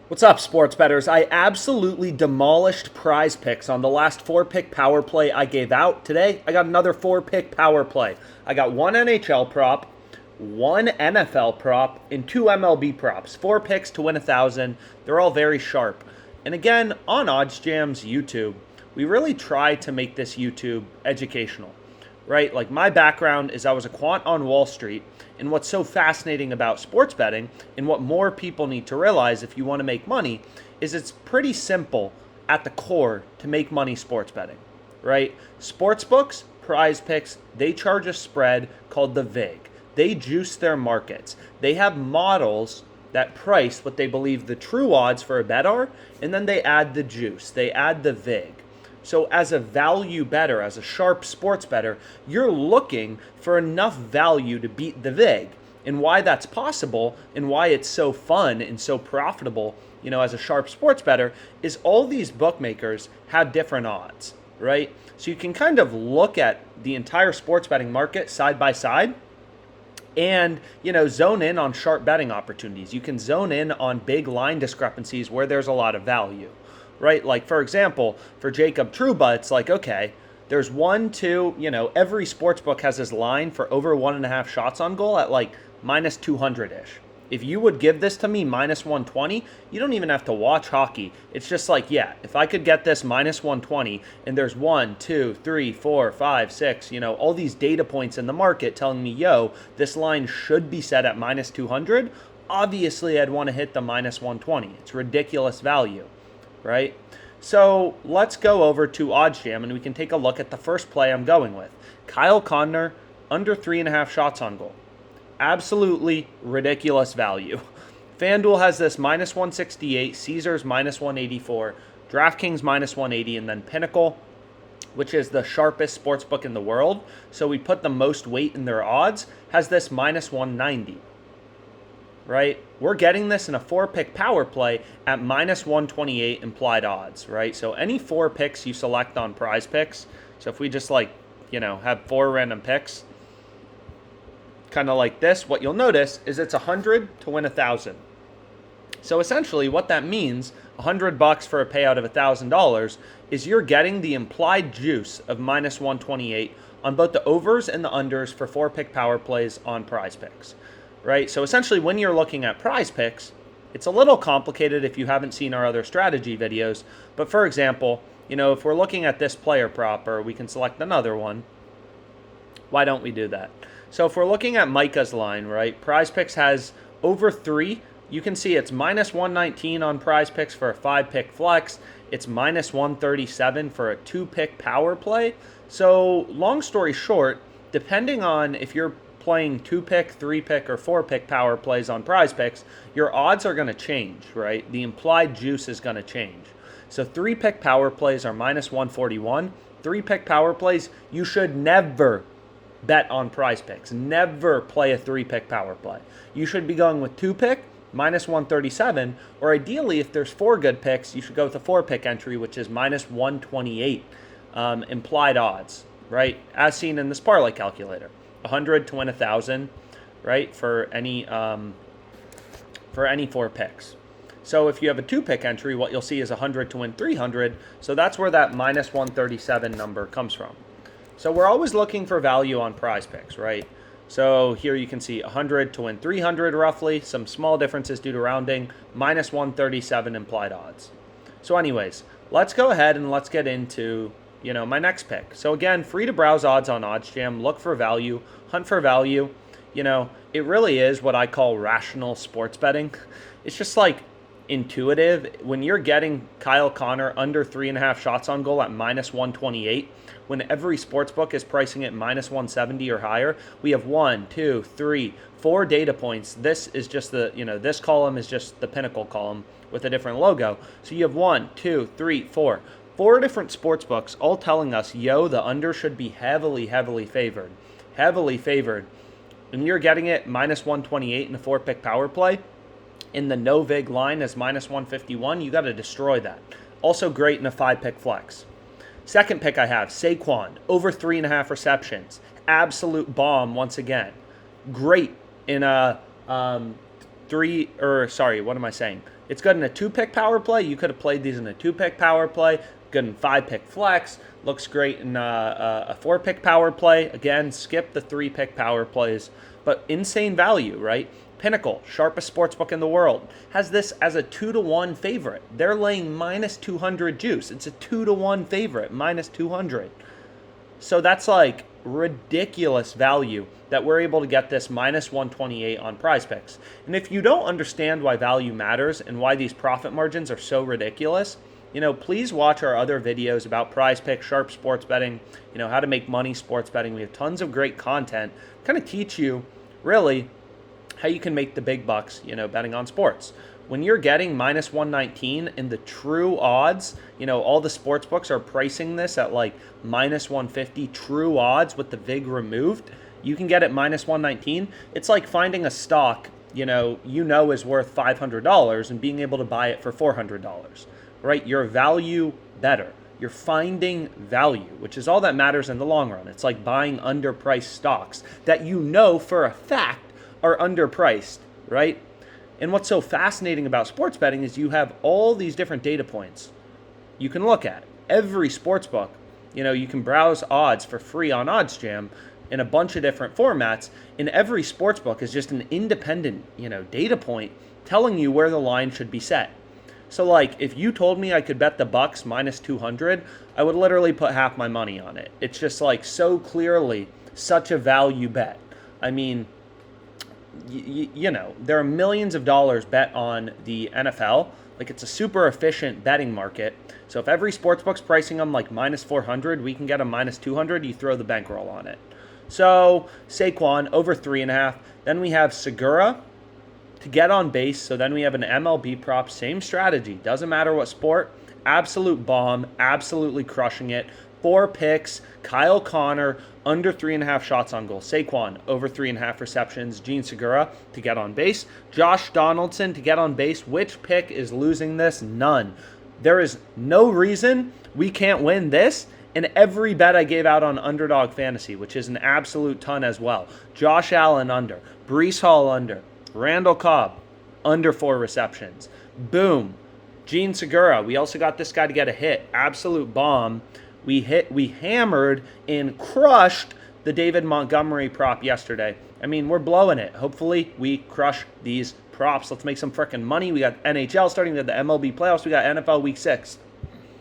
What's up, sports bettors? I absolutely demolished PrizePicks on the last 4-pick power play I gave out. Today, I got another 4-pick power play. I got one NHL prop, one NFL prop, and two MLB props. 4 picks to win 1,000. They're all very sharp. And again, on OddsJam's YouTube, we really try to make this YouTube educational, right? Like, my background is I was a quant on Wall Street, and what's so fascinating about sports betting and what more people need to realize if you want to make money is it's pretty simple at the core to make money sports betting, right? Sports books, PrizePicks, they charge a spread called the VIG. They juice their markets. They have models that price what they believe the true odds for a bet are, and then they add the juice. They add the VIG. So as a value bettor, as a sharp sports bettor, you're looking for enough value to beat the VIG. And why that's possible and why it's so fun and so profitable, as a sharp sports bettor, is all these bookmakers have different odds, right? So you can kind of look at the entire sports betting market side by side and, zone in on sharp betting opportunities. You can zone in on big line discrepancies where there's a lot of value. Right? Like, for example, for Jacob Trouba, it's like, okay, there's every sports book has this line for over 1.5 shots on goal at like minus 200-ish. If you would give this to me minus 120, you don't even have to watch hockey. It's just like, yeah, if I could get this minus 120 and there's 1, 2, 3, 4, 5, 6, all these data points in the market telling me, this line should be set at minus 200, obviously I'd want to hit the minus 120. It's ridiculous value. Right? So let's go over to OddsJam and we can take a look at the first play I'm going with. Kyle Connor, under 3.5 shots on goal. Absolutely ridiculous value. FanDuel has this minus 168, Caesars minus 184, DraftKings minus 180, and then Pinnacle, which is the sharpest sportsbook in the world, so we put the most weight in their odds, has this minus 190. Right? We're getting this in a 4-pick power play at minus 128 implied odds, right? So any 4 picks you select on PrizePicks, so if we just have 4 random picks, kind of like this, what you'll notice is it's 100 to win 1,000. So essentially what that means, $100 for a payout of $1,000, is you're getting the implied juice of minus 128 on both the overs and the unders for 4-pick power plays on PrizePicks. Right? So essentially when you're looking at PrizePicks, it's a little complicated if you haven't seen our other strategy videos. But for example, if we're looking at this player prop, or we can select another one, why don't we do that? So if we're looking at Micah's line, right, PrizePicks has over 3. You can see it's minus 119 on PrizePicks for a 5-pick flex. It's minus 137 for a 2-pick power play. So long story short, depending on if you're playing 2-pick, 3-pick, or 4-pick power plays on PrizePicks, your odds are going to change, right? The implied juice is going to change. So 3-pick power plays are minus 141. 3-pick power plays, you should never bet on PrizePicks. Never play a 3-pick power play. You should be going with 2-pick, minus 137, or ideally, if there's 4 good picks, you should go with a 4-pick entry, which is minus 128 implied odds, right? As seen in this parlay calculator. 100 to win 1,000, right, for any 4 picks. So if you have a 2-pick entry, what you'll see is 100 to win 300. So that's where that minus 137 number comes from. So we're always looking for value on PrizePicks, right? So here you can see 100 to win 300 roughly, some small differences due to rounding, minus 137 implied odds. So anyways, let's go ahead and let's get into my next pick. So again, free to browse odds on OddsJam. Look for value, hunt for value. It really is what I call rational sports betting. It's just like intuitive. When you're getting Kyle Connor under 3.5 shots on goal at minus 128, when every sports book is pricing it minus 170 or higher, we have 1, 2, 3, 4 data points. This is just this column is just the Pinnacle column with a different logo. So you have 1, 2, 3, 4. 4 different sports books all telling us, the under should be heavily, heavily favored. Heavily favored. And you're getting it minus 128 in a 4-pick power play. In the no vig line as minus 151, you got to destroy that. Also great in a 5-pick flex. Second pick I have, Saquon, over 3.5 receptions. Absolute bomb once again. Great in a It's good in a 2-pick power play. You could have played these in a 2-pick power play. Good in 5-pick flex. Looks great in a 4-pick power play. Again, skip the 3-pick power plays. But insane value, right? Pinnacle, sharpest sportsbook in the world, has this as a 2-to-1 favorite. They're laying minus 200 juice. It's a 2-to-1 favorite, minus 200. So that's like ridiculous value that we're able to get this minus 128 on PrizePicks. And if you don't understand why value matters and why these profit margins are so ridiculous, please watch our other videos about PrizePicks, sharp sports betting, how to make money sports betting. We have tons of great content, kind of teach you really how you can make the big bucks, betting on sports. When you're getting minus 119 in the true odds, all the sports books are pricing this at like minus 150 true odds with the VIG removed. You can get it minus 119. It's like finding a stock, is worth $500 and being able to buy it for $400, right? Your value better. You're finding value, which is all that matters in the long run. It's like buying underpriced stocks that for a fact are underpriced, right? And what's so fascinating about sports betting is you have all these different data points you can look at. Every sports book, you can browse odds for free on OddsJam in a bunch of different formats. And every sports book is just an independent, data point telling you where the line should be set. So like if you told me I could bet the Bucks minus 200, I would literally put half my money on it. It's just like so clearly such a value bet. I mean, there are millions of dollars bet on the NFL. Like it's a super efficient betting market. So if every sportsbook's pricing them like minus 400, we can get a minus 200. You throw the bankroll on it. So Saquon over 3.5. Then we have Segura to get on base. So then we have an MLB prop. Same strategy. Doesn't matter what sport. Absolute bomb. Absolutely crushing it. 4 picks. Kyle Connor under 3.5 shots on goal. Saquon over 3.5 receptions. Gene Segura to get on base. Josh Donaldson to get on base. Which pick is losing this? None. There is no reason we can't win this. And every bet I gave out on Underdog Fantasy, which is an absolute ton as well. Josh Allen under. Breece Hall under. Randall Cobb under 4 receptions. Boom. Gene Segura. We also got this guy to get a hit. Absolute bomb. We hammered and crushed the David Montgomery prop yesterday. I mean, we're blowing it. Hopefully, we crush these props. Let's make some freaking money. We got NHL starting, we got the MLB playoffs, we got NFL Week 6.